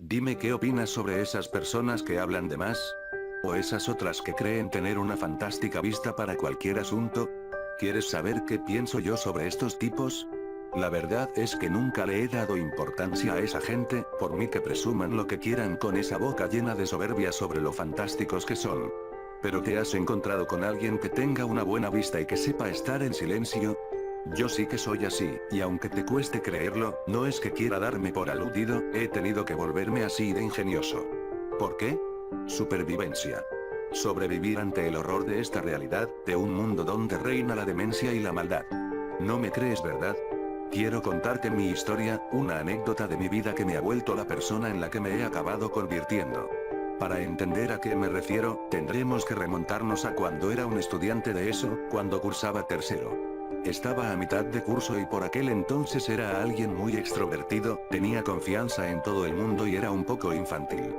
Dime qué opinas sobre esas personas que hablan de más. O esas otras que creen tener una fantástica vista para cualquier asunto. ¿Quieres saber qué pienso yo sobre estos tipos? La verdad es que nunca le he dado importancia a esa gente, por mí que presuman lo que quieran con esa boca llena de soberbia sobre lo fantásticos que son. ¿Pero te has encontrado con alguien que tenga una buena vista y que sepa estar en silencio? Yo sí que soy así, y aunque te cueste creerlo, no es que quiera darme por aludido, he tenido que volverme así de ingenioso. ¿Por qué? Supervivencia. Sobrevivir ante el horror de esta realidad, de un mundo donde reina la demencia y la maldad. ¿No me crees, verdad? Quiero contarte mi historia, una anécdota de mi vida que me ha vuelto la persona en la que me he acabado convirtiendo. Para entender a qué me refiero, tendremos que remontarnos a cuando era un estudiante de ESO, cuando cursaba tercero. Estaba a mitad de curso y por aquel entonces era alguien muy extrovertido, tenía confianza en todo el mundo y era un poco infantil.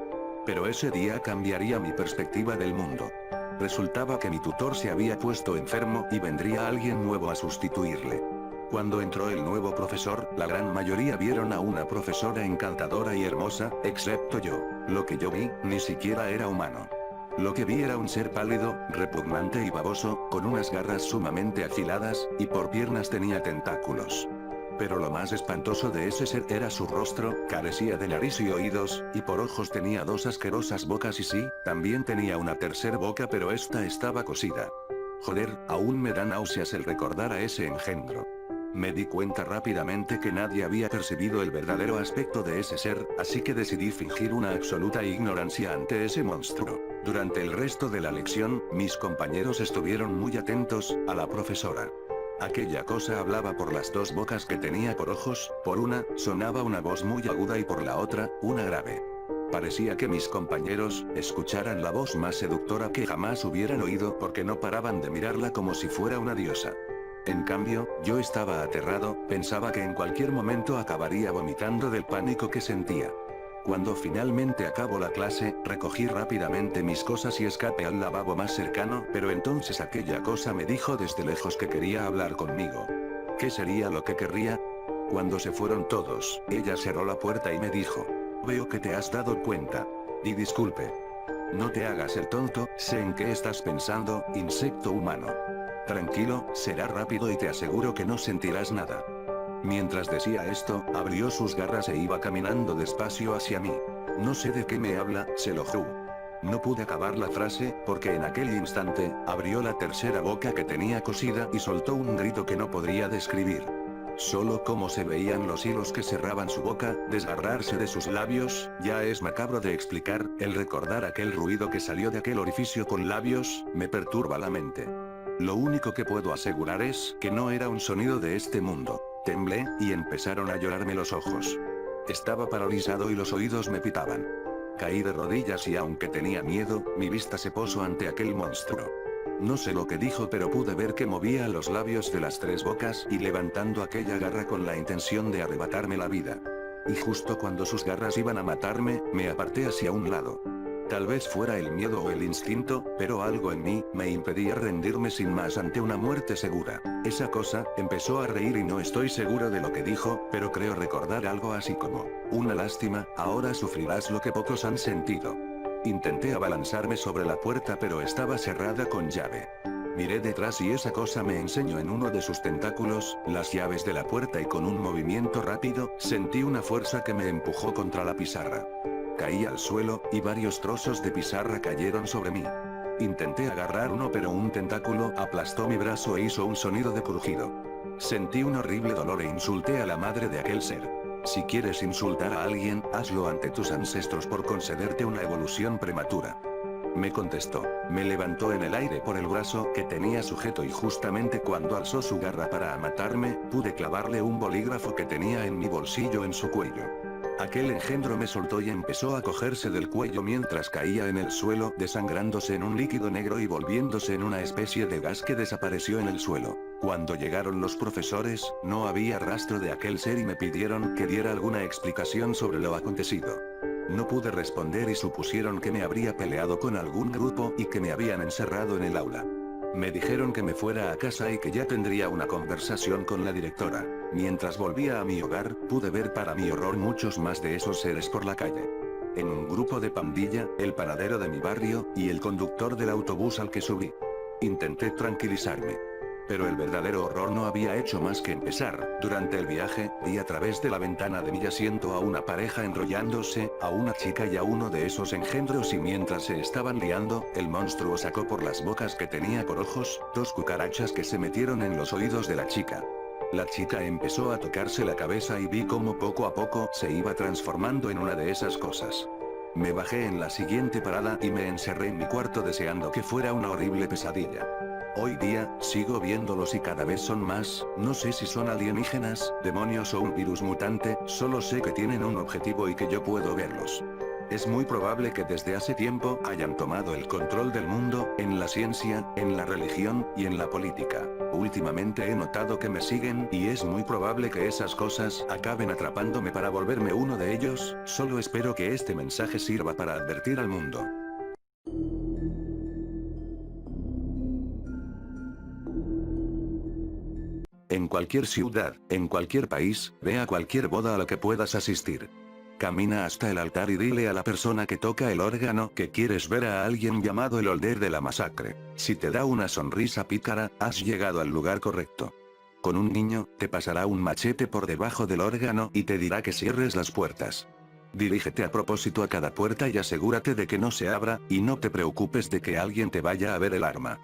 Pero ese día cambiaría mi perspectiva del mundo. Resultaba que mi tutor se había puesto enfermo y vendría alguien nuevo a sustituirle. Cuando entró el nuevo profesor, la gran mayoría vieron a una profesora encantadora y hermosa, excepto yo. Lo que yo vi, ni siquiera era humano. Lo que vi era un ser pálido, repugnante y baboso, con unas garras sumamente afiladas, y por piernas tenía tentáculos. Pero lo más espantoso de ese ser era su rostro, carecía de nariz y oídos, y por ojos tenía dos asquerosas bocas y sí, también tenía una tercera boca pero esta estaba cosida. Joder, aún me da náuseas el recordar a ese engendro. Me di cuenta rápidamente que nadie había percibido el verdadero aspecto de ese ser, así que decidí fingir una absoluta ignorancia ante ese monstruo. Durante el resto de la lección, mis compañeros estuvieron muy atentos a la profesora. Aquella cosa hablaba por las dos bocas que tenía por ojos, por una, sonaba una voz muy aguda y por la otra, una grave. Parecía que mis compañeros escucharan la voz más seductora que jamás hubieran oído porque no paraban de mirarla como si fuera una diosa. En cambio, yo estaba aterrado, pensaba que en cualquier momento acabaría vomitando del pánico que sentía. Cuando finalmente acabó la clase, recogí rápidamente mis cosas y escapé al lavabo más cercano, pero entonces aquella cosa me dijo desde lejos que quería hablar conmigo. ¿Qué sería lo que querría? Cuando se fueron todos, ella cerró la puerta y me dijo: "Veo que te has dado cuenta. Y disculpe. No te hagas el tonto, sé en qué estás pensando, insecto humano. Tranquilo, será rápido y te aseguro que no sentirás nada". Mientras decía esto, abrió sus garras e iba caminando despacio hacia mí. No sé de qué me habla, se lo juro. No pude acabar la frase, porque en aquel instante, abrió la tercera boca que tenía cosida y soltó un grito que no podría describir. Solo como se veían los hilos que cerraban su boca, desgarrarse de sus labios, ya es macabro de explicar, el recordar aquel ruido que salió de aquel orificio con labios, me perturba la mente. Lo único que puedo asegurar es que no era un sonido de este mundo. Temblé, y empezaron a llorarme los ojos. Estaba paralizado y los oídos me pitaban. Caí de rodillas y aunque tenía miedo, mi vista se posó ante aquel monstruo. No sé lo que dijo pero pude ver que movía los labios de las tres bocas y levantando aquella garra con la intención de arrebatarme la vida. Y justo cuando sus garras iban a matarme, me aparté hacia un lado. Tal vez fuera el miedo o el instinto, pero algo en mí me impedía rendirme sin más ante una muerte segura. Esa cosa empezó a reír y no estoy seguro de lo que dijo, pero creo recordar algo así como: "Una lástima, ahora sufrirás lo que pocos han sentido". Intenté abalanzarme sobre la puerta pero estaba cerrada con llave. Miré detrás y esa cosa me enseñó en uno de sus tentáculos las llaves de la puerta y con un movimiento rápido, sentí una fuerza que me empujó contra la pizarra. Caí al suelo, y varios trozos de pizarra cayeron sobre mí. Intenté agarrar uno pero un tentáculo aplastó mi brazo e hizo un sonido de crujido. Sentí un horrible dolor e insulté a la madre de aquel ser. Si quieres insultar a alguien, hazlo ante tus ancestros por concederte una evolución prematura. Me contestó. Me levantó en el aire por el brazo que tenía sujeto y justamente cuando alzó su garra para matarme, pude clavarle un bolígrafo que tenía en mi bolsillo en su cuello. Aquel engendro me soltó y empezó a cogerse del cuello mientras caía en el suelo, desangrándose en un líquido negro y volviéndose en una especie de gas que desapareció en el suelo. Cuando llegaron los profesores, no había rastro de aquel ser y me pidieron que diera alguna explicación sobre lo acontecido. No pude responder y supusieron que me habría peleado con algún grupo y que me habían encerrado en el aula. Me dijeron que me fuera a casa y que ya tendría una conversación con la directora. Mientras volvía a mi hogar, pude ver para mi horror muchos más de esos seres por la calle. en un grupo de pandilla, el panadero de mi barrio, y el conductor del autobús al que subí. Intenté tranquilizarme. Pero el verdadero horror no había hecho más que empezar. Durante el viaje, vi a través de la ventana de mi asiento a una pareja enrollándose, a una chica y a uno de esos engendros, y mientras se estaban liando, el monstruo sacó por las bocas que tenía por ojos, 2 cucarachas que se metieron en los oídos de la chica. La chica empezó a tocarse la cabeza y vi cómo poco a poco se iba transformando en una de esas cosas. Me bajé en la siguiente parada y me encerré en mi cuarto deseando que fuera una horrible pesadilla. Hoy día, sigo viéndolos y cada vez son más, no sé si son alienígenas, demonios o un virus mutante, solo sé que tienen un objetivo y que yo puedo verlos. Es muy probable que desde hace tiempo hayan tomado el control del mundo, en la ciencia, en la religión, y en la política. Últimamente he notado que me siguen, y es muy probable que esas cosas acaben atrapándome para volverme uno de ellos, solo espero que este mensaje sirva para advertir al mundo. En cualquier ciudad, en cualquier país, ve a cualquier boda a la que puedas asistir. Camina hasta el altar y dile a la persona que toca el órgano que quieres ver a alguien llamado el Holder de la Masacre. Si te da una sonrisa pícara, has llegado al lugar correcto. Con un niño, te pasará un machete por debajo del órgano y te dirá que cierres las puertas. Dirígete a propósito a cada puerta y asegúrate de que no se abra, y no te preocupes de que alguien te vaya a ver el arma.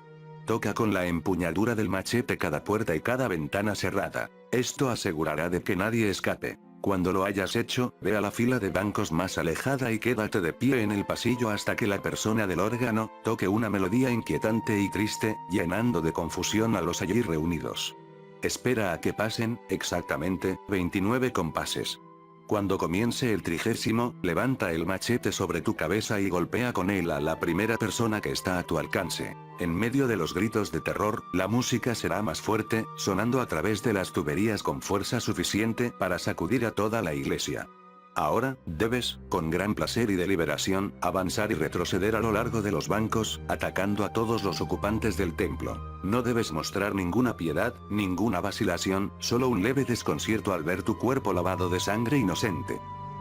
Toca con la empuñadura del machete cada puerta y cada ventana cerrada. Esto asegurará de que nadie escape. Cuando lo hayas hecho, ve a la fila de bancos más alejada y quédate de pie en el pasillo hasta que la persona del órgano toque una melodía inquietante y triste, llenando de confusión a los allí reunidos. Espera a que pasen, exactamente, 29 compases. Cuando comience el 30º, levanta el machete sobre tu cabeza y golpea con él a la primera persona que está a tu alcance. En medio de los gritos de terror, la música será más fuerte, sonando a través de las tuberías con fuerza suficiente para sacudir a toda la iglesia. Ahora, debes, con gran placer y deliberación, avanzar y retroceder a lo largo de los bancos, atacando a todos los ocupantes del templo. No debes mostrar ninguna piedad, ninguna vacilación, solo un leve desconcierto al ver tu cuerpo lavado de sangre inocente.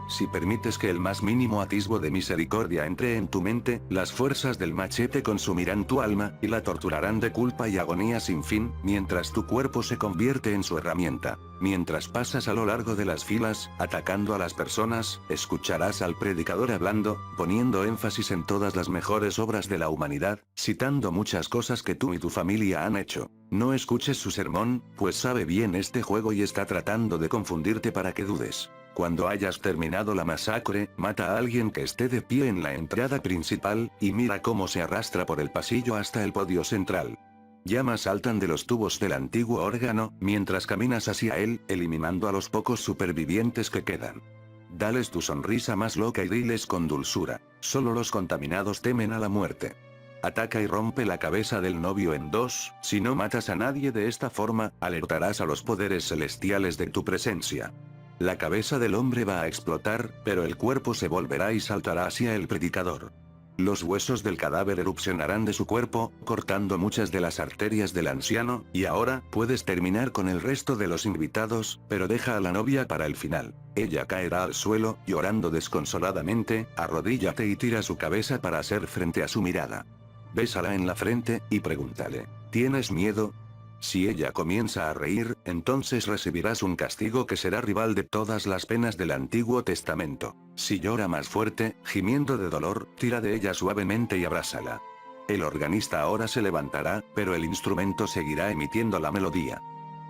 Si permites que el más mínimo atisbo de misericordia entre en tu mente, las fuerzas del machete consumirán tu alma, y la torturarán de culpa y agonía sin fin, mientras tu cuerpo se convierte en su herramienta. Mientras pasas a lo largo de las filas, atacando a las personas, escucharás al predicador hablando, poniendo énfasis en todas las mejores obras de la humanidad, citando muchas cosas que tú y tu familia han hecho. No escuches su sermón, pues sabe bien este juego y está tratando de confundirte para que dudes. Cuando hayas terminado la masacre, mata a alguien que esté de pie en la entrada principal, y mira cómo se arrastra por el pasillo hasta el podio central. Llamas saltan de los tubos del antiguo órgano, mientras caminas hacia él, eliminando a los pocos supervivientes que quedan. Dales tu sonrisa más loca y diles con dulzura: solo los contaminados temen a la muerte. Ataca y rompe la cabeza del novio en dos, si no matas a nadie de esta forma, alertarás a los poderes celestiales de tu presencia. La cabeza del hombre va a explotar, pero el cuerpo se volverá y saltará hacia el predicador. Los huesos del cadáver erupcionarán de su cuerpo, cortando muchas de las arterias del anciano, y ahora, puedes terminar con el resto de los invitados, pero deja a la novia para el final. Ella caerá al suelo, llorando desconsoladamente, arrodíllate y tira su cabeza para hacer frente a su mirada. Bésala en la frente, y pregúntale: ¿tienes miedo? Si ella comienza a reír, entonces recibirás un castigo que será rival de todas las penas del Antiguo Testamento. Si llora más fuerte, gimiendo de dolor, tira de ella suavemente y abrázala. El organista ahora se levantará, pero el instrumento seguirá emitiendo la melodía.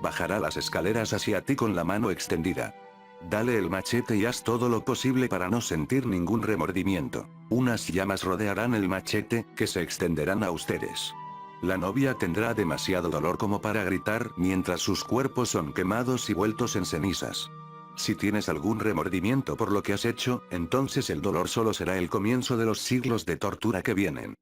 Bajará las escaleras hacia ti con la mano extendida. Dale el machete y haz todo lo posible para no sentir ningún remordimiento. Unas llamas rodearán el machete, que se extenderán a ustedes. La novia tendrá demasiado dolor como para gritar mientras sus cuerpos son quemados y vueltos en cenizas. Si tienes algún remordimiento por lo que has hecho, entonces el dolor solo será el comienzo de los siglos de tortura que vienen.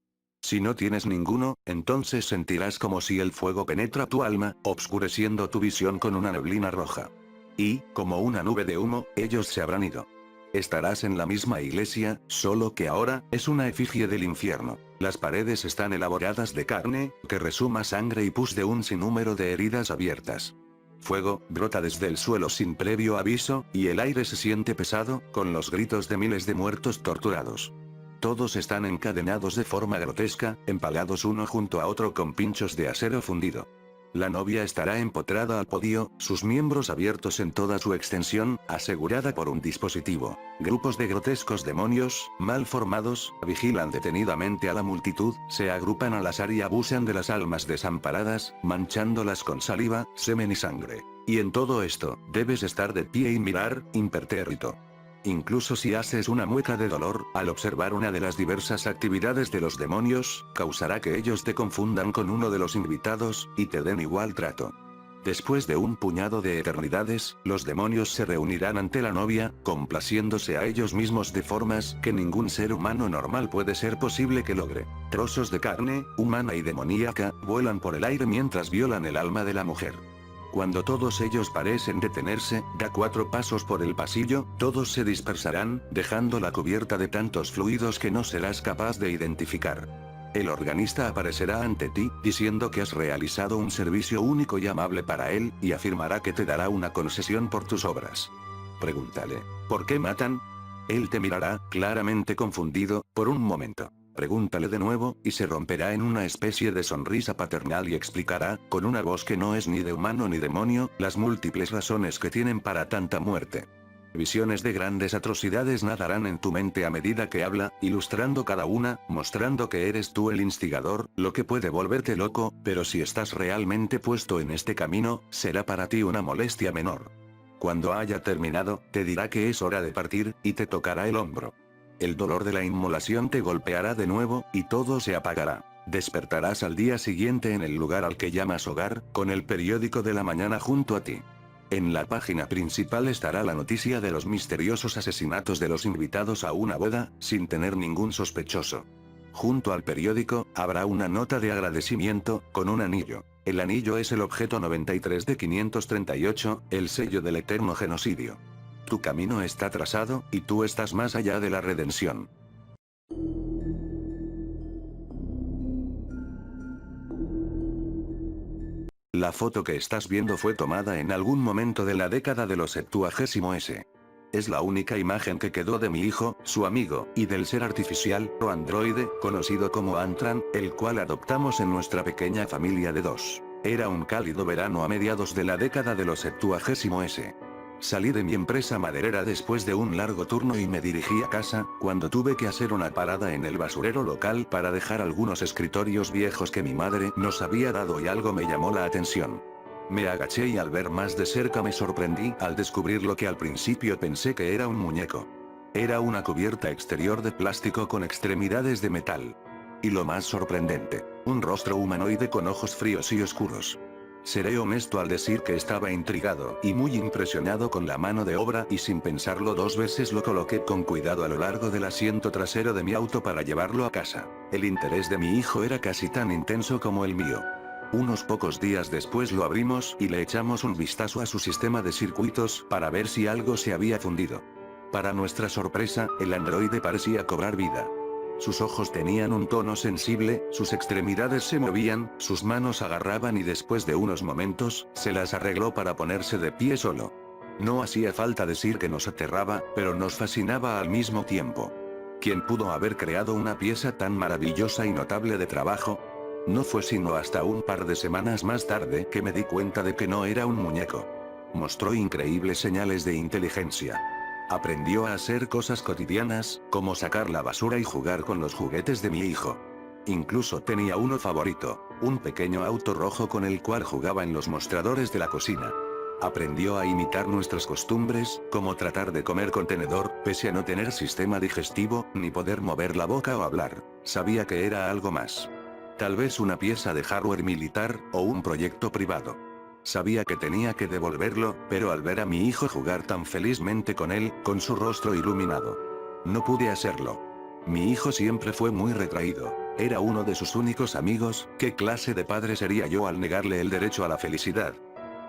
Si no tienes ninguno, entonces sentirás como si el fuego penetra tu alma, obscureciendo tu visión con una neblina roja. Y, como una nube de humo, ellos se habrán ido. Estarás en la misma iglesia, solo que ahora, es una efigie del infierno. Las paredes están elaboradas de carne, que resuma sangre y pus de un sinnúmero de heridas abiertas. Fuego brota desde el suelo sin previo aviso, y el aire se siente pesado, con los gritos de miles de muertos torturados. Todos están encadenados de forma grotesca, empalados uno junto a otro con pinchos de acero fundido. La novia estará empotrada al podio, sus miembros abiertos en toda su extensión, asegurada por un dispositivo. Grupos de grotescos demonios, mal formados, vigilan detenidamente a la multitud, se agrupan al azar y abusan de las almas desamparadas, manchándolas con saliva, semen y sangre. Y en todo esto, debes estar de pie y mirar, impertérrito. Incluso si haces una mueca de dolor, al observar una de las diversas actividades de los demonios, causará que ellos te confundan con uno de los invitados, y te den igual trato. Después de un puñado de eternidades, los demonios se reunirán ante la novia, complaciéndose a ellos mismos de formas que ningún ser humano normal puede ser posible que logre. Trozos de carne, humana y demoníaca, vuelan por el aire mientras violan el alma de la mujer. Cuando todos ellos parecen detenerse, da 4 pasos por el pasillo, todos se dispersarán, dejándola cubierta de tantos fluidos que no serás capaz de identificar. El organista aparecerá ante ti, diciendo que has realizado un servicio único y amable para él, y afirmará que te dará una concesión por tus obras. Pregúntale, ¿por qué matan? Él te mirará, claramente confundido, por un momento. Pregúntale de nuevo, y se romperá en una especie de sonrisa paternal y explicará, con una voz que no es ni de humano ni demonio, las múltiples razones que tienen para tanta muerte. Visiones de grandes atrocidades nadarán en tu mente a medida que habla, ilustrando cada una, mostrando que eres tú el instigador, lo que puede volverte loco, pero si estás realmente puesto en este camino, será para ti una molestia menor. Cuando haya terminado, te dirá que es hora de partir, y te tocará el hombro. El dolor de la inmolación te golpeará de nuevo, y todo se apagará. Despertarás al día siguiente en el lugar al que llamas hogar, con el periódico de la mañana junto a ti. En la página principal estará la noticia de los misteriosos asesinatos de los invitados a una boda, sin tener ningún sospechoso. Junto al periódico, habrá una nota de agradecimiento, con un anillo. El anillo es el objeto 93 de 538, el sello del eterno genocidio. Tu camino está trazado, y tú estás más allá de la redención. La foto que estás viendo fue tomada en algún momento de la década de los 70s. Es la única imagen que quedó de mi hijo, su amigo, y del ser artificial, o androide, conocido como Antran, el cual adoptamos en nuestra pequeña familia de 2. Era un cálido verano a mediados de la década de los 70s. Salí de mi empresa maderera después de un largo turno y me dirigí a casa, cuando tuve que hacer una parada en el basurero local para dejar algunos escritorios viejos que mi madre nos había dado y algo me llamó la atención. Me agaché y al ver más de cerca me sorprendí al descubrir lo que al principio pensé que era un muñeco. Era una cubierta exterior de plástico con extremidades de metal. Y lo más sorprendente, un rostro humanoide con ojos fríos y oscuros. Seré honesto al decir que estaba intrigado y muy impresionado con la mano de obra y sin pensarlo 2 veces lo coloqué con cuidado a lo largo del asiento trasero de mi auto para llevarlo a casa. El interés de mi hijo era casi tan intenso como el mío. Unos pocos días después lo abrimos y le echamos un vistazo a su sistema de circuitos para ver si algo se había fundido. Para nuestra sorpresa, el androide parecía cobrar vida. Sus ojos tenían un tono sensible, sus extremidades se movían, sus manos agarraban y después de unos momentos, se las arregló para ponerse de pie solo. No hacía falta decir que nos aterraba, pero nos fascinaba al mismo tiempo. ¿Quién pudo haber creado una pieza tan maravillosa y notable de trabajo? No fue sino hasta un par de semanas más tarde que me di cuenta de que no era un muñeco. Mostró increíbles señales de inteligencia. Aprendió a hacer cosas cotidianas, como sacar la basura y jugar con los juguetes de mi hijo. Incluso tenía uno favorito, un pequeño auto rojo con el cual jugaba en los mostradores de la cocina. Aprendió a imitar nuestras costumbres, como tratar de comer con tenedor, pese a no tener sistema digestivo, ni poder mover la boca o hablar. Sabía que era algo más. Tal vez una pieza de hardware militar, o un proyecto privado. Sabía que tenía que devolverlo, pero al ver a mi hijo jugar tan felizmente con él, con su rostro iluminado, no pude hacerlo. Mi hijo siempre fue muy retraído. Era uno de sus únicos amigos. ¿Qué clase de padre sería yo al negarle el derecho a la felicidad?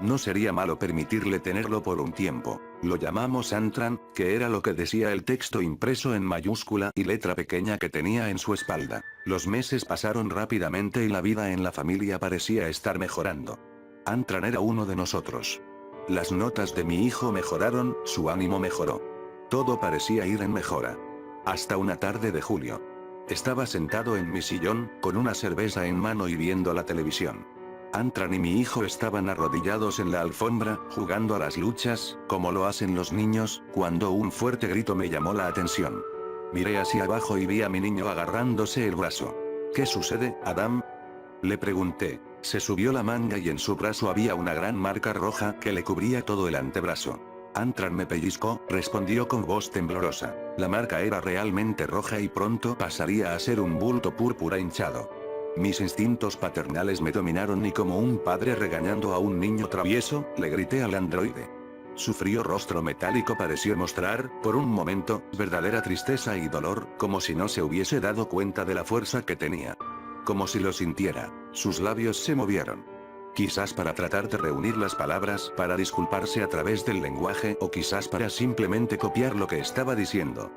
No sería malo permitirle tenerlo por un tiempo. Lo llamamos Antran, que era lo que decía el texto impreso en mayúscula y letra pequeña que tenía en su espalda. Los meses pasaron rápidamente y la vida en la familia parecía estar mejorando. Antran era uno de nosotros. Las notas de mi hijo mejoraron, su ánimo mejoró. Todo parecía ir en mejora. Hasta una tarde de julio. Estaba sentado en mi sillón, con una cerveza en mano y viendo la televisión. Antran y mi hijo estaban arrodillados en la alfombra, jugando a las luchas, como lo hacen los niños, cuando un fuerte grito me llamó la atención. Miré hacia abajo y vi a mi niño agarrándose el brazo. ¿Qué sucede, Adam? Le pregunté. Se subió la manga y en su brazo había una gran marca roja que le cubría todo el antebrazo. Antran me pellizcó, respondió con voz temblorosa. La marca era realmente roja y pronto pasaría a ser un bulto púrpura hinchado. Mis instintos paternales me dominaron y como un padre regañando a un niño travieso, le grité al androide. Su frío rostro metálico pareció mostrar, por un momento, verdadera tristeza y dolor, como si no se hubiese dado cuenta de la fuerza que tenía. Como si lo sintiera, sus labios se movieron. Quizás para tratar de reunir las palabras, para disculparse a través del lenguaje o quizás para simplemente copiar lo que estaba diciendo.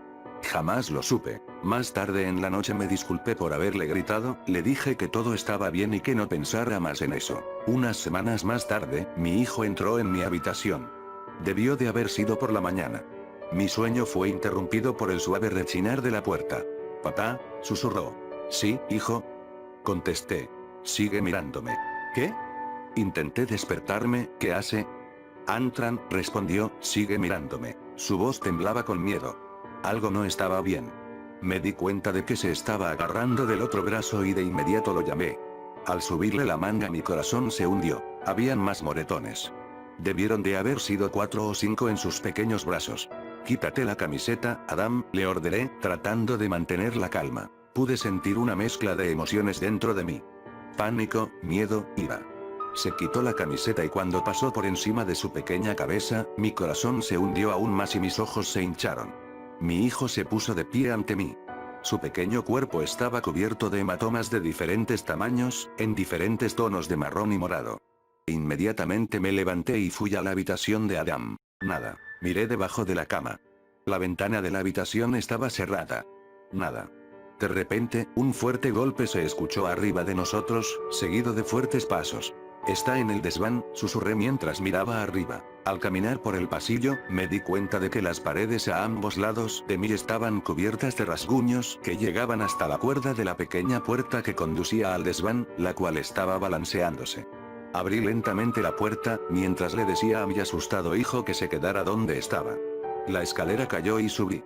Jamás lo supe. Más tarde en la noche me disculpé por haberle gritado, le dije que todo estaba bien y que no pensara más en eso. Unas semanas más tarde, mi hijo entró en mi habitación. Debió de haber sido por la mañana. Mi sueño fue interrumpido por el suave rechinar de la puerta. «Papá», susurró. «Sí, hijo». Contesté. «Sigue mirándome». «¿Qué?». Intenté despertarme. «¿Qué hace?». Antran, respondió, «sigue mirándome». Su voz temblaba con miedo. Algo no estaba bien. Me di cuenta de que se estaba agarrando del otro brazo y de inmediato lo llamé. Al subirle la manga mi corazón se hundió. Habían más moretones. Debieron de haber sido 4 o 5 en sus pequeños brazos. «Quítate la camiseta, Adam», le ordené, tratando de mantener la calma. Pude sentir una mezcla de emociones dentro de mí. Pánico, miedo, ira. Se quitó la camiseta y cuando pasó por encima de su pequeña cabeza, mi corazón se hundió aún más y mis ojos se hincharon. Mi hijo se puso de pie ante mí. Su pequeño cuerpo estaba cubierto de hematomas de diferentes tamaños, en diferentes tonos de marrón y morado. Inmediatamente me levanté y fui a la habitación de Adam. Nada. Miré debajo de la cama. La ventana de la habitación estaba cerrada. Nada. De repente, un fuerte golpe se escuchó arriba de nosotros, seguido de fuertes pasos. «Está en el desván», susurré mientras miraba arriba. Al caminar por el pasillo, me di cuenta de que las paredes a ambos lados de mí estaban cubiertas de rasguños que llegaban hasta la cuerda de la pequeña puerta que conducía al desván, la cual estaba balanceándose. Abrí lentamente la puerta, mientras le decía a mi asustado hijo que se quedara donde estaba. La escalera cayó y subí.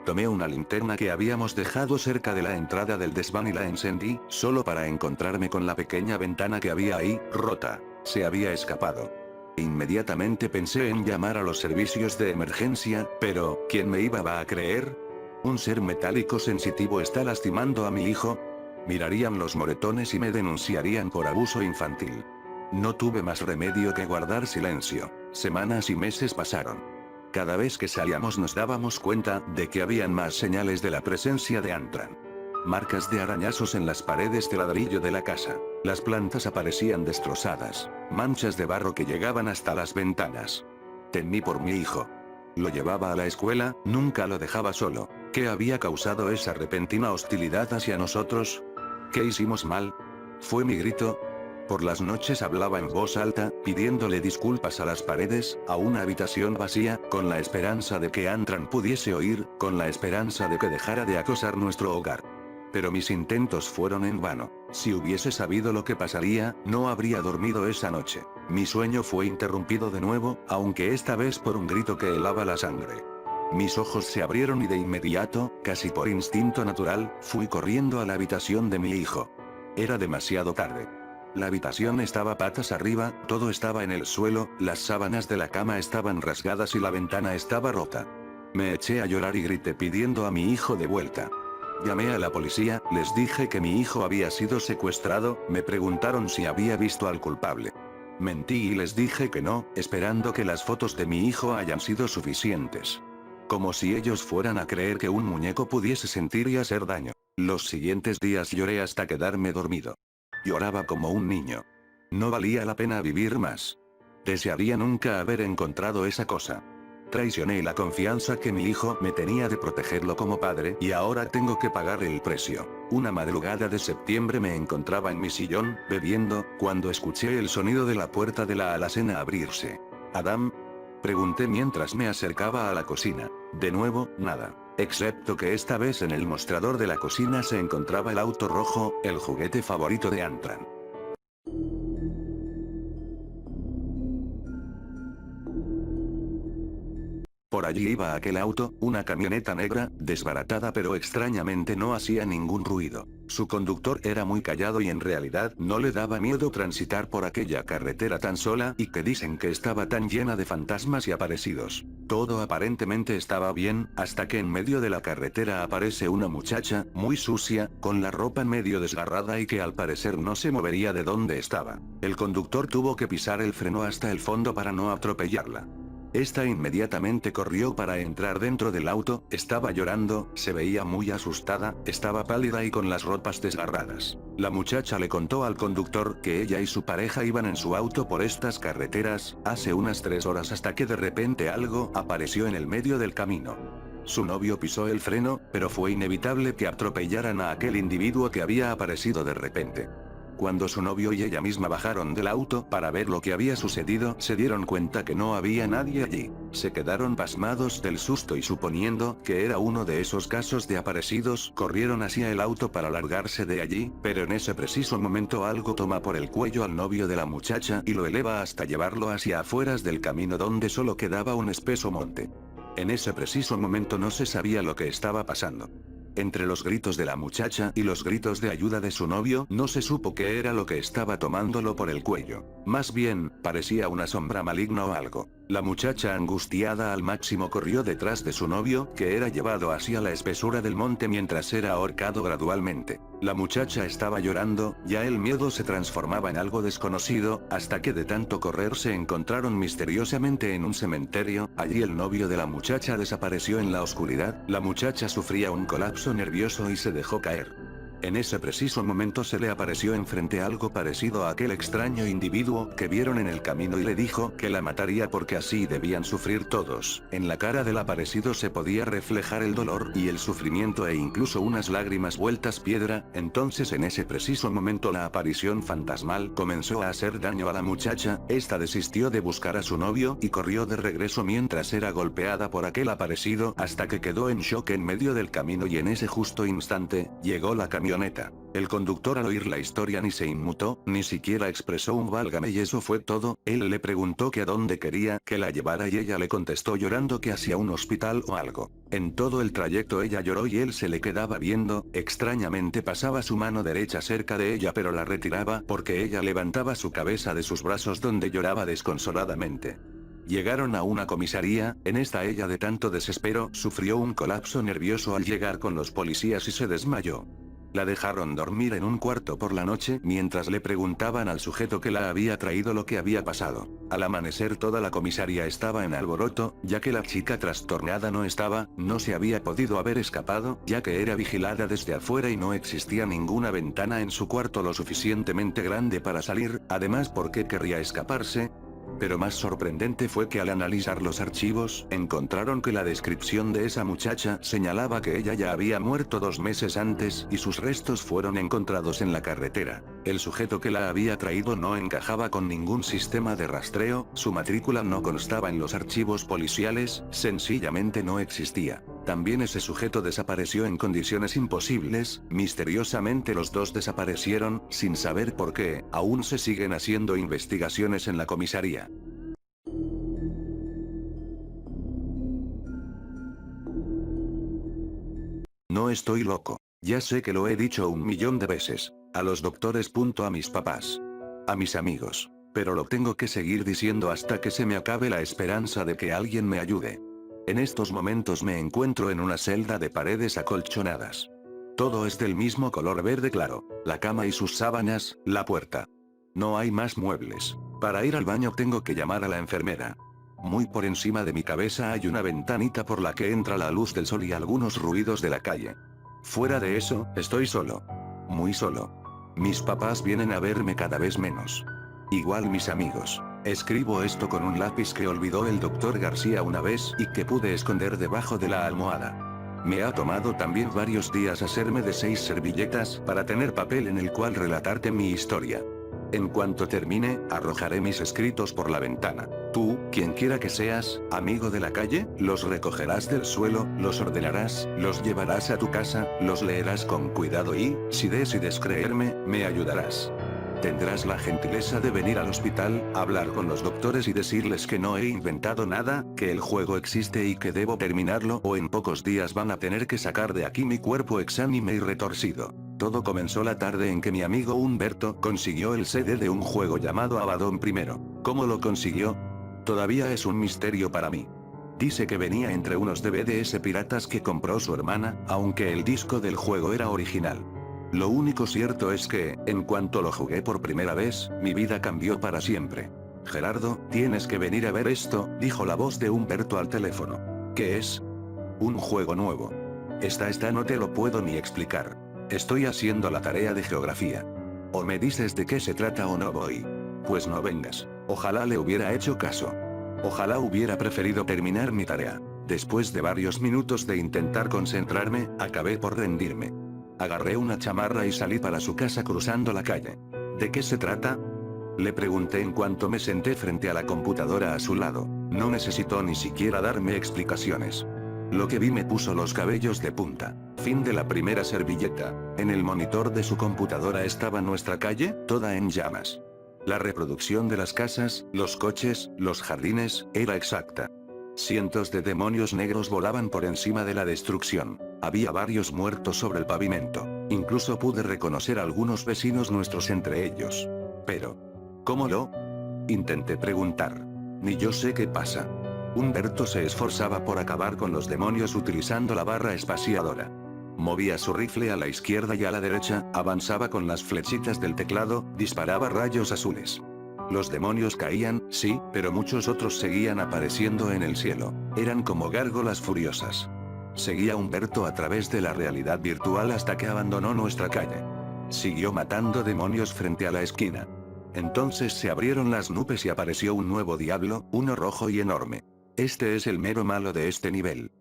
Tomé una linterna que habíamos dejado cerca de la entrada del desván y la encendí, solo para encontrarme con la pequeña ventana que había ahí, rota. Se había escapado. Inmediatamente pensé en llamar a los servicios de emergencia, pero, ¿quién me iba a creer? ¿Un ser metálico sensitivo está lastimando a mi hijo? Mirarían los moretones y me denunciarían por abuso infantil. No tuve más remedio que guardar silencio. Semanas y meses pasaron. Cada vez que salíamos nos dábamos cuenta de que habían más señales de la presencia de Antran. Marcas de arañazos en las paredes de ladrillo de la casa. Las plantas aparecían destrozadas. Manchas de barro que llegaban hasta las ventanas. Temí por mi hijo. Lo llevaba a la escuela, nunca lo dejaba solo. ¿Qué había causado esa repentina hostilidad hacia nosotros? ¿Qué hicimos mal? ¿Fue mi grito? Por las noches hablaba en voz alta, pidiéndole disculpas a las paredes, a una habitación vacía, con la esperanza de que Antran pudiese oír, con la esperanza de que dejara de acosar nuestro hogar. Pero mis intentos fueron en vano. Si hubiese sabido lo que pasaría, no habría dormido esa noche. Mi sueño fue interrumpido de nuevo, aunque esta vez por un grito que helaba la sangre. Mis ojos se abrieron y de inmediato, casi por instinto natural, fui corriendo a la habitación de mi hijo. Era demasiado tarde. La habitación estaba patas arriba, todo estaba en el suelo, las sábanas de la cama estaban rasgadas y la ventana estaba rota. Me eché a llorar y grité pidiendo a mi hijo de vuelta. Llamé a la policía, les dije que mi hijo había sido secuestrado, me preguntaron si había visto al culpable. Mentí y les dije que no, esperando que las fotos de mi hijo hayan sido suficientes. Como si ellos fueran a creer que un muñeco pudiese sentir y hacer daño. Los siguientes días lloré hasta quedarme dormido. Lloraba como un niño. No valía la pena vivir más. Desearía nunca haber encontrado esa cosa. Traicioné la confianza que mi hijo me tenía de protegerlo como padre y ahora tengo que pagar el precio. Una madrugada de septiembre me encontraba en mi sillón, bebiendo, cuando escuché el sonido de la puerta de la alacena abrirse. ¿Adam? Pregunté mientras me acercaba a la cocina. De nuevo, nada. Excepto que esta vez en el mostrador de la cocina se encontraba el auto rojo, el juguete favorito de Antran. Por allí iba aquel auto, una camioneta negra, desbaratada pero extrañamente no hacía ningún ruido. Su conductor era muy callado y en realidad no le daba miedo transitar por aquella carretera tan sola y que dicen que estaba tan llena de fantasmas y aparecidos. Todo aparentemente estaba bien, hasta que en medio de la carretera aparece una muchacha, muy sucia, con la ropa medio desgarrada y que al parecer no se movería de donde estaba. El conductor tuvo que pisar el freno hasta el fondo para no atropellarla. Esta inmediatamente corrió para entrar dentro del auto, estaba llorando, se veía muy asustada, estaba pálida y con las ropas desgarradas. La muchacha le contó al conductor que ella y su pareja iban en su auto por estas carreteras, hace unas 3 horas hasta que de repente algo apareció en el medio del camino. Su novio pisó el freno, pero fue inevitable que atropellaran a aquel individuo que había aparecido de repente. Cuando su novio y ella misma bajaron del auto para ver lo que había sucedido, se dieron cuenta que no había nadie allí. Se quedaron pasmados del susto y suponiendo que era uno de esos casos de aparecidos, corrieron hacia el auto para largarse de allí, pero en ese preciso momento algo toma por el cuello al novio de la muchacha y lo eleva hasta llevarlo hacia afueras del camino donde solo quedaba un espeso monte. En ese preciso momento no se sabía lo que estaba pasando. Entre los gritos de la muchacha y los gritos de ayuda de su novio, no se supo qué era lo que estaba tomándolo por el cuello. Más bien, parecía una sombra maligna o algo. La muchacha angustiada al máximo corrió detrás de su novio, que era llevado hacia la espesura del monte mientras era ahorcado gradualmente. La muchacha estaba llorando, ya el miedo se transformaba en algo desconocido, hasta que de tanto correr se encontraron misteriosamente en un cementerio, allí el novio de la muchacha desapareció en la oscuridad, la muchacha sufría un colapso nervioso y se dejó caer. En ese preciso momento se le apareció enfrente algo parecido a aquel extraño individuo que vieron en el camino y le dijo que la mataría porque así debían sufrir todos. En la cara del aparecido se podía reflejar el dolor y el sufrimiento e incluso unas lágrimas vueltas piedra, entonces en ese preciso momento la aparición fantasmal comenzó a hacer daño a la muchacha, esta desistió de buscar a su novio y corrió de regreso mientras era golpeada por aquel aparecido hasta que quedó en shock en medio del camino y en ese justo instante, llegó la camioneta. El conductor al oír la historia ni se inmutó, ni siquiera expresó un válgame y eso fue todo. Él le preguntó que a dónde quería que la llevara y ella le contestó llorando que hacia un hospital o algo. En todo el trayecto ella lloró y él se le quedaba viendo, extrañamente pasaba su mano derecha cerca de ella pero la retiraba porque ella levantaba su cabeza de sus brazos donde lloraba desconsoladamente. Llegaron a una comisaría, en esta ella de tanto desespero sufrió un colapso nervioso al llegar con los policías y se desmayó. La dejaron dormir en un cuarto por la noche mientras le preguntaban al sujeto que la había traído lo que había pasado. Al amanecer toda la comisaría estaba en alboroto, ya que la chica trastornada no se había podido haber escapado, ya que era vigilada desde afuera y no existía ninguna ventana en su cuarto lo suficientemente grande para salir, además ¿por qué querría escaparse? Pero más sorprendente fue que al analizar los archivos, encontraron que la descripción de esa muchacha señalaba que ella ya había muerto 2 meses antes y sus restos fueron encontrados en la carretera. El sujeto que la había traído no encajaba con ningún sistema de rastreo, su matrícula no constaba en los archivos policiales, sencillamente no existía. También ese sujeto desapareció en condiciones imposibles, misteriosamente los dos desaparecieron, sin saber por qué, aún se siguen haciendo investigaciones en la comisaría. No estoy loco. Ya sé que lo he dicho 1.000.000 de veces. A los doctores. A mis papás. A mis amigos. Pero lo tengo que seguir diciendo hasta que se me acabe la esperanza de que alguien me ayude. En estos momentos me encuentro en una celda de paredes acolchonadas. Todo es del mismo color verde claro, la cama y sus sábanas, la puerta. No hay más muebles. Para ir al baño tengo que llamar a la enfermera. Muy por encima de mi cabeza hay una ventanita por la que entra la luz del sol y algunos ruidos de la calle. Fuera de eso, estoy solo. Muy solo. Mis papás vienen a verme cada vez menos. Igual mis amigos. Escribo esto con un lápiz que olvidó el doctor García una vez y que pude esconder debajo de la almohada. Me ha tomado también varios días hacerme de 6 servilletas para tener papel en el cual relatarte mi historia. En cuanto termine, arrojaré mis escritos por la ventana. Tú, quien quiera que seas, amigo de la calle, los recogerás del suelo, los ordenarás, los llevarás a tu casa, los leerás con cuidado y, si decides creerme, me ayudarás. Tendrás la gentileza de venir al hospital, hablar con los doctores y decirles que no he inventado nada, que el juego existe y que debo terminarlo o en pocos días van a tener que sacar de aquí mi cuerpo exánime y retorcido. Todo comenzó la tarde en que mi amigo Humberto consiguió el CD de un juego llamado Abaddon I. ¿Cómo lo consiguió? Todavía es un misterio para mí. Dice que venía entre unos DVDs piratas que compró su hermana, aunque el disco del juego era original. Lo único cierto es que, en cuanto lo jugué por primera vez, mi vida cambió para siempre. Gerardo, tienes que venir a ver esto, dijo la voz de Humberto al teléfono. ¿Qué es? Un juego nuevo. Esta no te lo puedo ni explicar. Estoy haciendo la tarea de geografía. O me dices de qué se trata o no voy. Pues no vengas. Ojalá le hubiera hecho caso. Ojalá hubiera preferido terminar mi tarea. Después de varios minutos de intentar concentrarme, acabé por rendirme. Agarré una chamarra y salí para su casa cruzando la calle. ¿De qué se trata? Le pregunté en cuanto me senté frente a la computadora a su lado. No necesitó ni siquiera darme explicaciones. Lo que vi me puso los cabellos de punta. Fin de la primera servilleta. En el monitor de su computadora estaba nuestra calle, toda en llamas. La reproducción de las casas, los coches, los jardines, era exacta. Cientos de demonios negros volaban por encima de la destrucción. Había varios muertos sobre el pavimento. Incluso pude reconocer a algunos vecinos nuestros entre ellos. Pero, ¿cómo lo? Intenté preguntar. Ni yo sé qué pasa. Humberto se esforzaba por acabar con los demonios utilizando la barra espaciadora. Movía su rifle a la izquierda y a la derecha, avanzaba con las flechitas del teclado, disparaba rayos azules. Los demonios caían, sí, pero muchos otros seguían apareciendo en el cielo. Eran como gárgolas furiosas. Seguía Humberto a través de la realidad virtual hasta que abandonó nuestra calle. Siguió matando demonios frente a la esquina. Entonces se abrieron las nubes y apareció un nuevo diablo, uno rojo y enorme. Este es el mero malo de este nivel.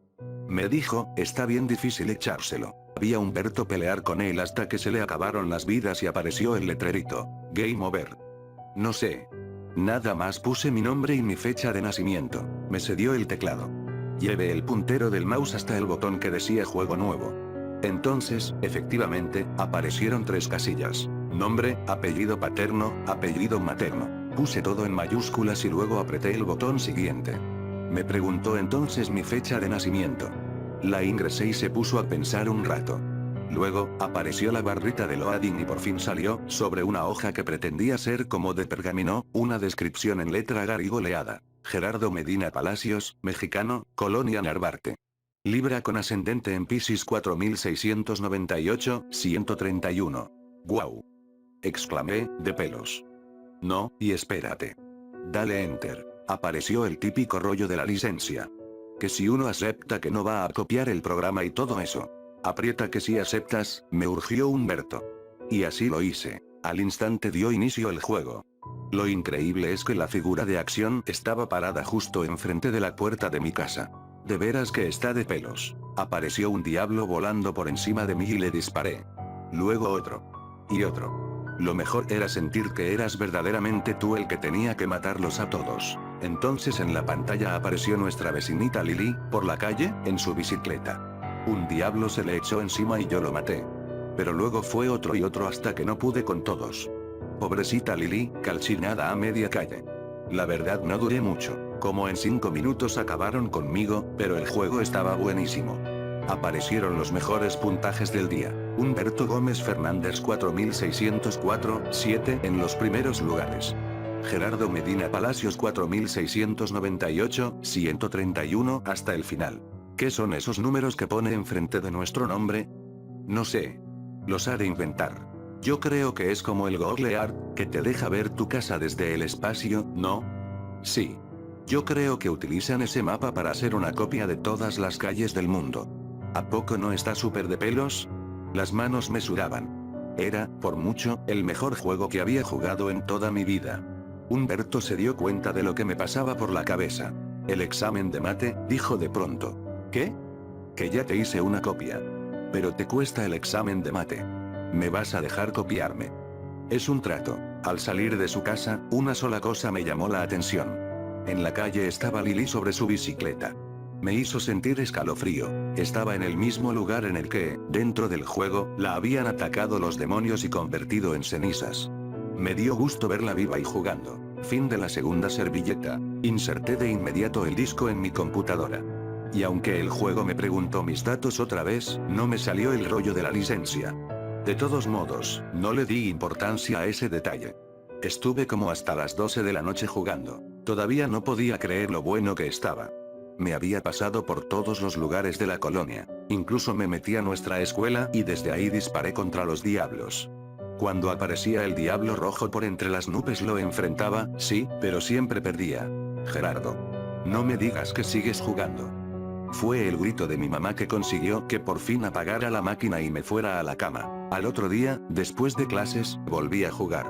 Me dijo, está bien difícil echárselo. Vi a Humberto pelear con él hasta que se le acabaron las vidas y apareció el letrerito. Game over. No sé. Nada más puse mi nombre y mi fecha de nacimiento. Me cedió el teclado. Llevé el puntero del mouse hasta el botón que decía juego nuevo. Entonces, efectivamente, aparecieron 3 casillas. Nombre, apellido paterno, apellido materno. Puse todo en mayúsculas y luego apreté el botón siguiente. Me preguntó entonces mi fecha de nacimiento. La ingresé y se puso a pensar un rato. Luego, apareció la barrita de loading y por fin salió, sobre una hoja que pretendía ser como de pergamino, una descripción en letra garigoleada. Gerardo Medina Palacios, mexicano, Colonia Narvarte. Libra con ascendente en Piscis 4698, 131. ¡Guau! Exclamé, de pelos. No, y espérate. Dale enter. Apareció el típico rollo de la licencia. Que si uno acepta que no va a copiar el programa y todo eso. Aprieta que si aceptas, me urgió Humberto. Y así lo hice. Al instante dio inicio el juego. Lo increíble es que la figura de acción estaba parada justo enfrente de la puerta de mi casa. De veras que está de pelos. Apareció un diablo volando por encima de mí y le disparé. Luego otro. Y otro. Lo mejor era sentir que eras verdaderamente tú el que tenía que matarlos a todos. Entonces en la pantalla apareció nuestra vecinita Lili, por la calle, en su bicicleta. Un diablo se le echó encima y yo lo maté. Pero luego fue otro y otro hasta que no pude con todos. Pobrecita Lili, calcinada a media calle. La verdad no duré mucho, como en 5 minutos acabaron conmigo, pero el juego estaba buenísimo. Aparecieron los mejores puntajes del día. Humberto Gómez Fernández 4604, 7 en los primeros lugares. Gerardo Medina Palacios 4698, 131 hasta el final. ¿Qué son esos números que pone enfrente de nuestro nombre? No sé. Los ha de inventar. Yo creo que es como el Google Earth, que te deja ver tu casa desde el espacio, ¿no? Sí. Yo creo que utilizan ese mapa para hacer una copia de todas las calles del mundo. ¿A poco no está súper de pelos? Las manos me sudaban. Era, por mucho, el mejor juego que había jugado en toda mi vida. Humberto se dio cuenta de lo que me pasaba por la cabeza. El examen de mate, dijo de pronto. ¿Qué? Que ya te hice una copia. Pero te cuesta el examen de mate. ¿Me vas a dejar copiarme? Es un trato. Al salir de su casa, una sola cosa me llamó la atención. En la calle estaba Lily sobre su bicicleta. Me hizo sentir escalofrío. Estaba en el mismo lugar en el que, dentro del juego, la habían atacado los demonios y convertido en cenizas. Me dio gusto verla viva y jugando. Fin de la segunda servilleta. Inserté de inmediato el disco en mi computadora. Y aunque el juego me preguntó mis datos otra vez, no me salió el rollo de la licencia. De todos modos, no le di importancia a ese detalle. Estuve como hasta las 12 de la noche jugando. Todavía no podía creer lo bueno que estaba. Me había pasado por todos los lugares de la colonia. Incluso me metí a nuestra escuela y desde ahí disparé contra los diablos. Cuando aparecía el diablo rojo por entre las nubes lo enfrentaba, sí, pero siempre perdía. Gerardo. No me digas que sigues jugando. Fue el grito de mi mamá que consiguió que por fin apagara la máquina y me fuera a la cama. Al otro día, después de clases, volví a jugar.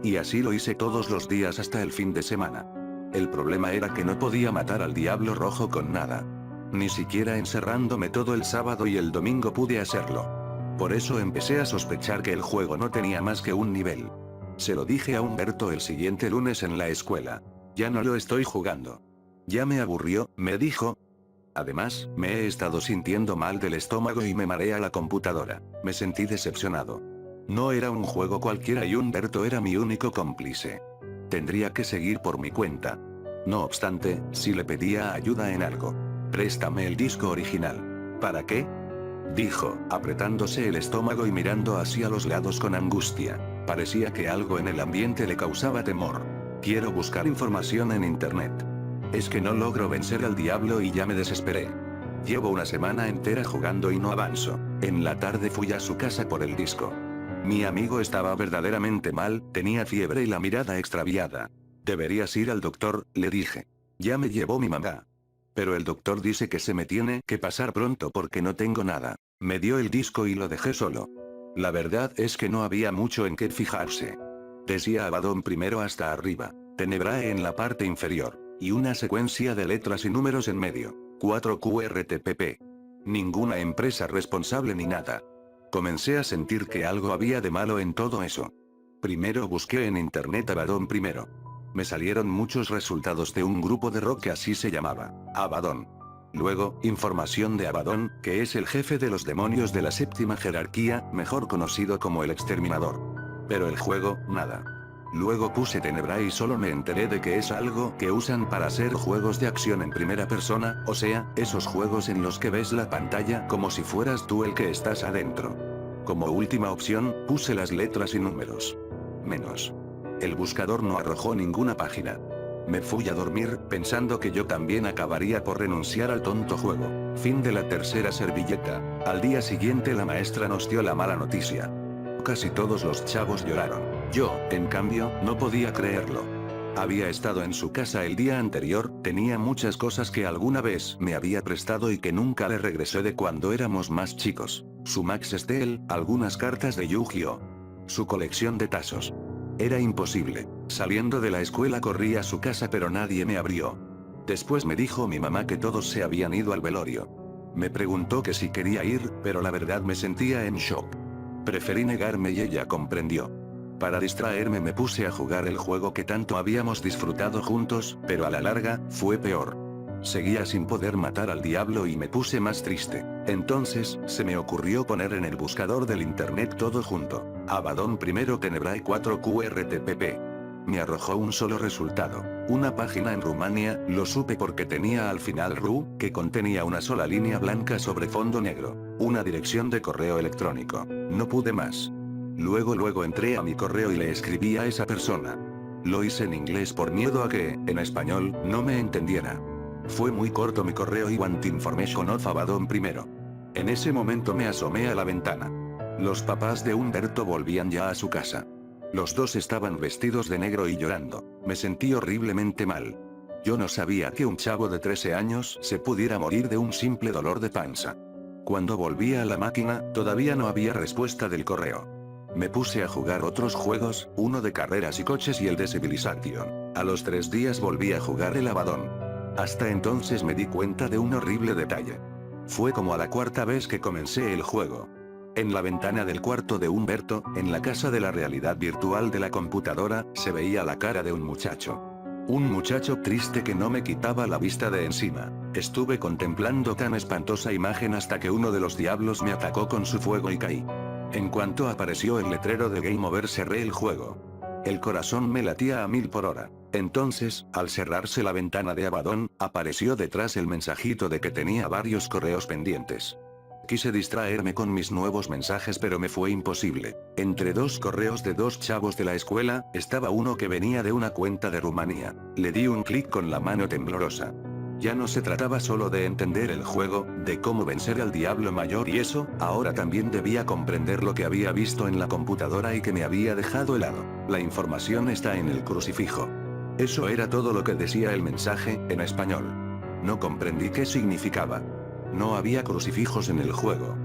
Y así lo hice todos los días hasta el fin de semana. El problema era que no podía matar al diablo rojo con nada. Ni siquiera encerrándome todo el sábado y el domingo pude hacerlo. Por eso empecé a sospechar que el juego no tenía más que un nivel. Se lo dije a Humberto el siguiente lunes en la escuela. Ya no lo estoy jugando. Ya me aburrió, me dijo. Además, me he estado sintiendo mal del estómago y me marea la computadora. Me sentí decepcionado. No era un juego cualquiera y Humberto era mi único cómplice. Tendría que seguir por mi cuenta. No obstante, si le pedía ayuda en algo. Préstame el disco original. ¿Para qué? Dijo, apretándose el estómago y mirando hacia los lados con angustia. Parecía que algo en el ambiente le causaba temor. Quiero buscar información en internet. Es que no logro vencer al diablo y ya me desesperé. Llevo una semana entera jugando y no avanzo. En la tarde fui a su casa por el disco. Mi amigo estaba verdaderamente mal, tenía fiebre y la mirada extraviada. Deberías ir al doctor, le dije. Ya me llevó mi mamá. Pero el doctor dice que se me tiene que pasar pronto porque no tengo nada. Me dio el disco y lo dejé solo. La verdad es que no había mucho en qué fijarse. Decía Abaddon primero hasta arriba. Tenebrae en la parte inferior. Y una secuencia de letras y números en medio. 4 QRTPP. Ninguna empresa responsable ni nada. Comencé a sentir que algo había de malo en todo eso. Primero busqué en internet Abaddon primero. Me salieron muchos resultados de un grupo de rock que así se llamaba, Abaddon. Luego, información de Abaddon, que es el jefe de los demonios de la séptima jerarquía, mejor conocido como el Exterminador. Pero el juego, nada. Luego puse Tenebrae y solo me enteré de que es algo que usan para hacer juegos de acción en primera persona, o sea, esos juegos en los que ves la pantalla como si fueras tú el que estás adentro. Como última opción, puse las letras y números. Menos. El buscador no arrojó ninguna página. Me fui a dormir, pensando que yo también acabaría por renunciar al tonto juego. Fin de la tercera servilleta. Al día siguiente la maestra nos dio la mala noticia. Casi todos los chavos lloraron. Yo, en cambio, no podía creerlo. Había estado en su casa el día anterior, tenía muchas cosas que alguna vez me había prestado y que nunca le regresé de cuando éramos más chicos. Su Max Steel, algunas cartas de Yu-Gi-Oh! Su colección de tazos. Era imposible. Saliendo de la escuela corrí a su casa pero nadie me abrió. Después me dijo mi mamá que todos se habían ido al velorio. Me preguntó que si quería ir, pero la verdad me sentía en shock. Preferí negarme y ella comprendió. Para distraerme me puse a jugar el juego que tanto habíamos disfrutado juntos, pero a la larga, fue peor. Seguía sin poder matar al diablo y me puse más triste. Entonces, se me ocurrió poner en el buscador del internet todo junto. Abaddon primero Tenebrae 4 QRTPP. Me arrojó un solo resultado. Una página en Rumania, lo supe porque tenía al final RU, que contenía una sola línea blanca sobre fondo negro. Una dirección de correo electrónico. No pude más. Luego entré a mi correo y le escribí a esa persona. Lo hice en inglés por miedo a que, en español, no me entendiera. Fue muy corto mi correo y want information of Abaddon primero. En ese momento me asomé a la ventana. Los papás de Humberto volvían ya a su casa. Los dos estaban vestidos de negro y llorando. Me sentí horriblemente mal. Yo no sabía que un chavo de 13 años se pudiera morir de un simple dolor de panza. Cuando volví a la máquina, todavía no había respuesta del correo. Me puse a jugar otros juegos, uno de carreras y coches y el de Civilization. A los 3 días volví a jugar el Abaddon. Hasta entonces me di cuenta de un horrible detalle. Fue como a la 4ª vez que comencé el juego. En la ventana del cuarto de Humberto, en la casa de la realidad virtual de la computadora, se veía la cara de un muchacho. Un muchacho triste que no me quitaba la vista de encima. Estuve contemplando tan espantosa imagen hasta que uno de los diablos me atacó con su fuego y caí. En cuanto apareció el letrero de Game Over cerré el juego. El corazón me latía a 1000 por hora. Entonces, al cerrarse la ventana de Abaddon, apareció detrás el mensajito de que tenía varios correos pendientes. Quise distraerme con mis nuevos mensajes pero me fue imposible. Entre 2 correos de 2 chavos de la escuela, estaba uno que venía de una cuenta de Rumanía. Le di un clic con la mano temblorosa. Ya no se trataba solo de entender el juego, de cómo vencer al diablo mayor y eso, ahora también debía comprender lo que había visto en la computadora y que me había dejado helado. La información está en el crucifijo. Eso era todo lo que decía el mensaje, en español. No comprendí qué significaba. No había crucifijos en el juego.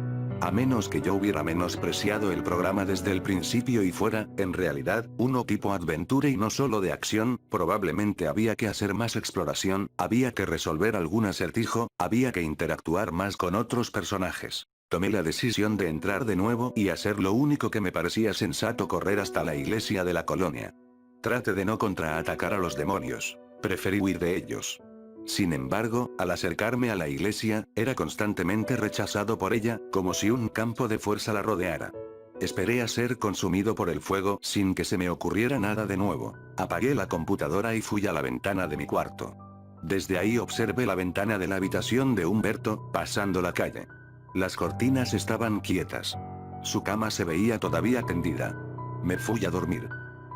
A menos que yo hubiera menospreciado el programa desde el principio y fuera, en realidad, uno tipo Adventure y no solo de acción, probablemente había que hacer más exploración, había que resolver algún acertijo, había que interactuar más con otros personajes. Tomé la decisión de entrar de nuevo y hacer lo único que me parecía sensato: correr hasta la iglesia de la colonia. Trate de no contraatacar a los demonios. Preferí huir de ellos. Sin embargo, al acercarme a la iglesia, era constantemente rechazado por ella, como si un campo de fuerza la rodeara. Esperé a ser consumido por el fuego sin que se me ocurriera nada de nuevo. Apagué la computadora y fui a la ventana de mi cuarto. Desde ahí observé la ventana de la habitación de Humberto, pasando la calle. Las cortinas estaban quietas. Su cama se veía todavía tendida. Me fui a dormir.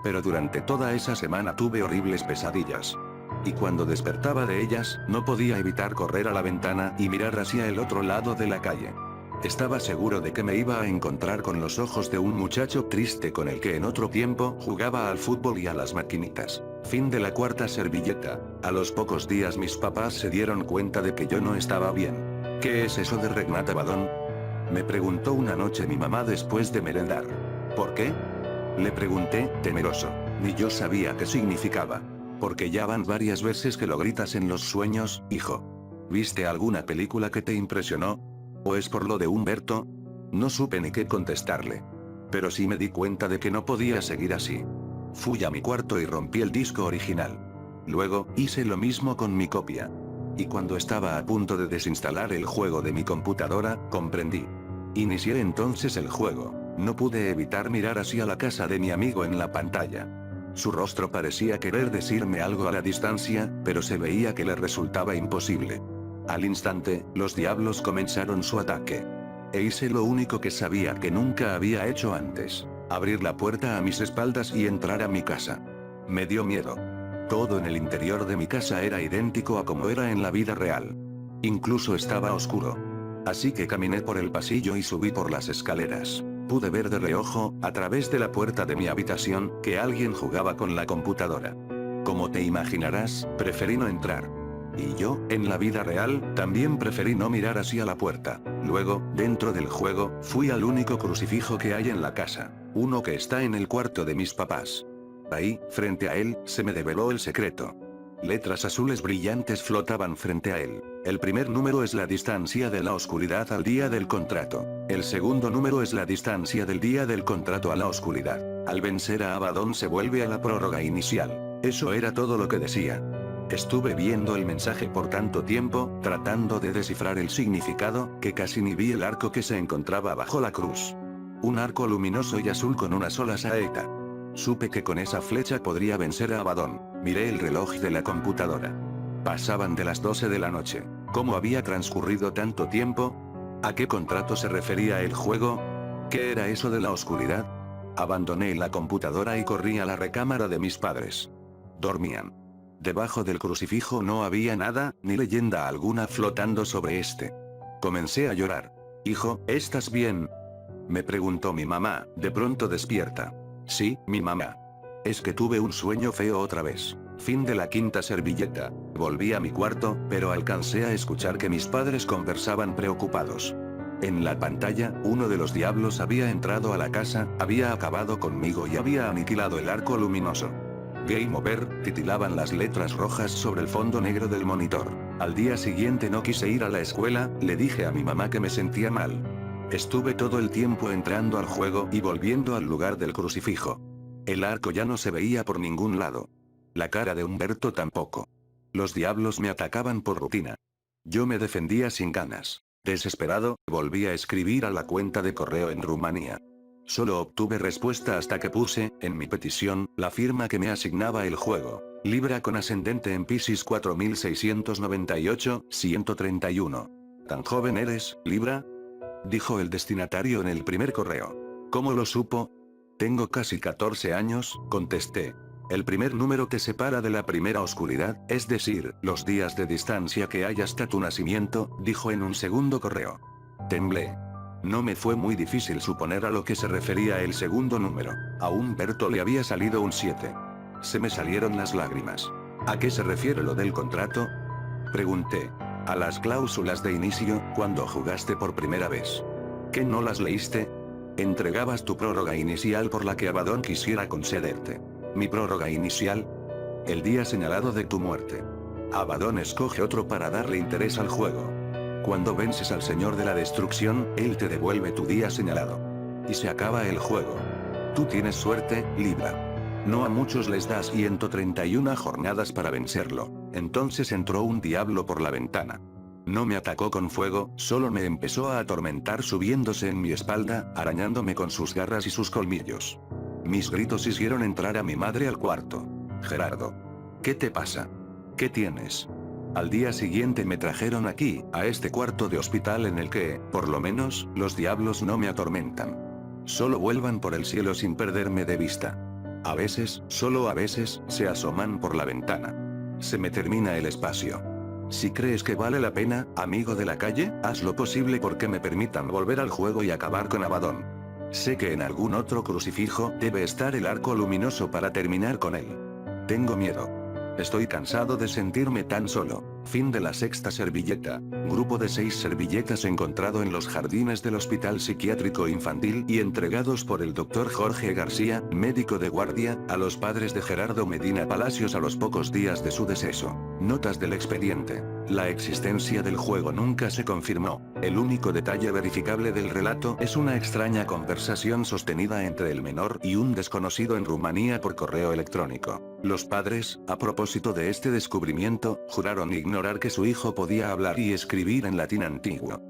Pero durante toda esa semana tuve horribles pesadillas. Y cuando despertaba de ellas, no podía evitar correr a la ventana y mirar hacia el otro lado de la calle. Estaba seguro de que me iba a encontrar con los ojos de un muchacho triste con el que en otro tiempo jugaba al fútbol y a las maquinitas. Fin de la 4ª servilleta. A los pocos días mis papás se dieron cuenta de que yo no estaba bien. ¿Qué es eso de Regnat Abaddon?, me preguntó una noche mi mamá después de merendar. ¿Por qué?, le pregunté, temeroso. Ni yo sabía qué significaba. Porque ya van varias veces que lo gritas en los sueños, hijo. ¿Viste alguna película que te impresionó? ¿O es por lo de Humberto? No supe ni qué contestarle. Pero sí me di cuenta de que no podía seguir así. Fui a mi cuarto y rompí el disco original. Luego, hice lo mismo con mi copia. Y cuando estaba a punto de desinstalar el juego de mi computadora, comprendí. Inicié entonces el juego. No pude evitar mirar hacia la casa de mi amigo en la pantalla. Su rostro parecía querer decirme algo a la distancia, pero se veía que le resultaba imposible. Al instante, los diablos comenzaron su ataque. E hice lo único que sabía que nunca había hecho antes: abrir la puerta a mis espaldas y entrar a mi casa. Me dio miedo. Todo en el interior de mi casa era idéntico a como era en la vida real. Incluso estaba oscuro. Así que caminé por el pasillo y subí por las escaleras. Pude ver de reojo, a través de la puerta de mi habitación, que alguien jugaba con la computadora. Como te imaginarás, preferí no entrar. Y yo, en la vida real, también preferí no mirar hacia la puerta. Luego, dentro del juego, fui al único crucifijo que hay en la casa. Uno que está en el cuarto de mis papás. Ahí, frente a él, se me develó el secreto. Letras azules brillantes flotaban frente a él. El primer número es la distancia de la oscuridad al día del contrato. El segundo número es la distancia del día del contrato a la oscuridad. Al vencer a Abaddon se vuelve a la prórroga inicial. Eso era todo lo que decía. Estuve viendo el mensaje por tanto tiempo, tratando de descifrar el significado, que casi ni vi el arco que se encontraba bajo la cruz. Un arco luminoso y azul con una sola saeta. Supe que con esa flecha podría vencer a Abaddon. Miré el reloj de la computadora. Pasaban de las 12 de la noche. ¿Cómo había transcurrido tanto tiempo? ¿A qué contrato se refería el juego? ¿Qué era eso de la oscuridad? Abandoné la computadora y corrí a la recámara de mis padres. Dormían. Debajo del crucifijo no había nada, ni leyenda alguna flotando sobre este. Comencé a llorar. Hijo, ¿estás bien?, me preguntó mi mamá, de pronto despierta. Sí, mi mamá. Es que tuve un sueño feo otra vez. Fin de la 5ª servilleta. Volví a mi cuarto, pero alcancé a escuchar que mis padres conversaban preocupados. En la pantalla, uno de los diablos había entrado a la casa, había acabado conmigo y había aniquilado el arco luminoso. Game over, titilaban las letras rojas sobre el fondo negro del monitor. Al día siguiente no quise ir a la escuela, le dije a mi mamá que me sentía mal. Estuve todo el tiempo entrando al juego y volviendo al lugar del crucifijo. El arco ya no se veía por ningún lado. La cara de Humberto tampoco. Los diablos me atacaban por rutina. Yo me defendía sin ganas. Desesperado, volví a escribir a la cuenta de correo en Rumanía. Solo obtuve respuesta hasta que puse, en mi petición, la firma que me asignaba el juego. Libra con ascendente en Piscis 4698, 131. ¿Tan joven eres, Libra? Dijo el destinatario en el primer correo. ¿Cómo lo supo? Tengo casi 14 años, contesté. El primer número te separa de la primera oscuridad, es decir, los días de distancia que hay hasta tu nacimiento, dijo en un segundo correo. Temblé. No me fue muy difícil suponer a lo que se refería el segundo número. A Humberto le había salido un 7. Se me salieron las lágrimas. ¿A qué se refiere lo del contrato? Pregunté. A las cláusulas de inicio, cuando jugaste por primera vez. ¿Qué no las leíste? Entregabas tu prórroga inicial por la que Abaddon quisiera concederte. ¿Mi prórroga inicial? El día señalado de tu muerte. Abaddon escoge otro para darle interés al juego. Cuando vences al Señor de la Destrucción, él te devuelve tu día señalado. Y se acaba el juego. Tú tienes suerte, Libra. No a muchos les das 131 jornadas para vencerlo. Entonces entró un diablo por la ventana. No me atacó con fuego, solo me empezó a atormentar subiéndose en mi espalda, arañándome con sus garras y sus colmillos. Mis gritos hicieron entrar a mi madre al cuarto. Gerardo. ¿Qué te pasa? ¿Qué tienes? Al día siguiente me trajeron aquí, a este cuarto de hospital en el que, por lo menos, los diablos no me atormentan. Solo vuelvan por el cielo sin perderme de vista. A veces, solo a veces, se asoman por la ventana. Se me termina el espacio. Si crees que vale la pena, amigo de la calle, haz lo posible porque me permitan volver al juego y acabar con Abaddon. Sé que en algún otro crucifijo debe estar el arco luminoso para terminar con él. Tengo miedo. Estoy cansado de sentirme tan solo. Fin de la sexta servilleta. Grupo de 6 servilletas encontrado en los jardines del Hospital Psiquiátrico Infantil y entregados por el Dr. Jorge García, médico de guardia, a los padres de Gerardo Medina Palacios a los pocos días de su deceso. Notas del expediente. La existencia del juego nunca se confirmó. El único detalle verificable del relato es una extraña conversación sostenida entre el menor y un desconocido en Rumanía por correo electrónico. Los padres, a propósito de este descubrimiento, juraron ignorar que su hijo podía hablar y escribir en latín antiguo.